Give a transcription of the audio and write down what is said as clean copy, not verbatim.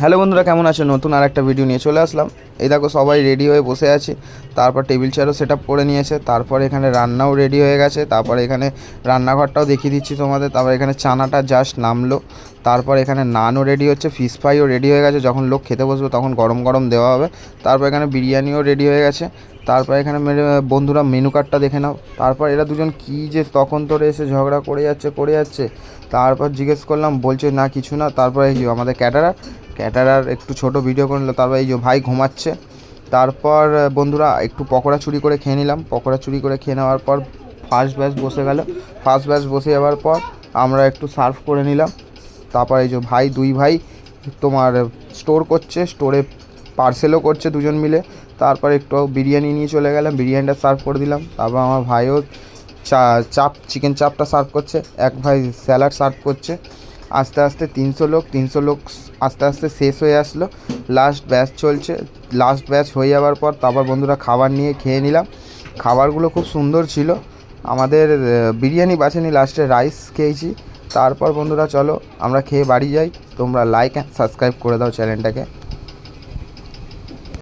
Hello বন্ধুরা, কেমন আছো? নতুন আর একটা ভিডিও নিয়ে চলে আসলাম। এই দেখো সবাই রেডি হয়ে বসে আছে। তারপর টেবিল চেয়ারও সেট আপ করে নিয়েছে। তারপর এখানে রান্নাও রেডি হয়ে গেছে। তারপর এখানে রান্নাঘরটাও দেখিয়ে দিচ্ছি তোমাদের। তারপর এখানে চানাটা জাস্ট নামলো। তারপর এখানে নানও রেডি হচ্ছে, ফিশ ফ্রাইও রেডি হয়ে গেছে। যখন লোক খেতে বসবে তখন গরম গরম দেওয়া হবে। তারপর এখানে বিরিয়ানিও রেডি হয়ে গেছে। তারপর এখানে বন্ধুরা মেনু কার্ডটা দেখে নাও। তারপর এরা দুজন কী যে তখন তোরে এসে ঝগড়া করে যাচ্ছে। তারপর জিজ্ঞেস করলাম, বলছে না কিছু না। তারপর এই যে আমাদের ক্যাটারার একটু ছোট ভিডিও করে নিল। তারপর এই যে ভাই ঘুমাচ্ছে। তারপর বন্ধুরা একটু পকোড়া চুরি করে খেয়ে নিলাম। পকোড়া চুরি করে খেয়ে নেওয়ার পর ফার্স্ট ব্যাচ বসে গেল। ফার্স্ট ব্যাচ বসে যাওয়ার পর আমরা একটু সার্ভ করে নিলাম। তারপর এই যে দুই ভাই তোমার স্টোর করছে, স্টোরে পার্সেলও করছে দুজন মিলে। তারপর একটু বিরিয়ানি নিয়ে চলে গেলাম, বিরিয়ানিটা সার্ভ করে দিলাম। তারপর আমার ভাইও চাপ চিকেন চাপটা সার্ভ করছে, এক ভাই স্যালাড সার্ভ করছে। আস্তে আস্তে 300 লোক আস্তে আস্তে শেষ হয়ে আসলো। লাস্ট ব্যাচ চলছে। লাস্ট ব্যাচ হয়ে যাওয়ার পর তারপর বন্ধুরা খাবার নিয়ে খেয়ে নিলাম। খাবারগুলো খুব সুন্দর ছিল। আমাদের বিরিয়ানি বাঁচেনি, লাস্টে রাইস খেয়েছি। তারপর বন্ধুরা চলো আমরা খেয়ে বাড়ি যাই। তোমরা লাইক অ্যান্ড সাবস্ক্রাইব করে দাও চ্যানেলটাকে।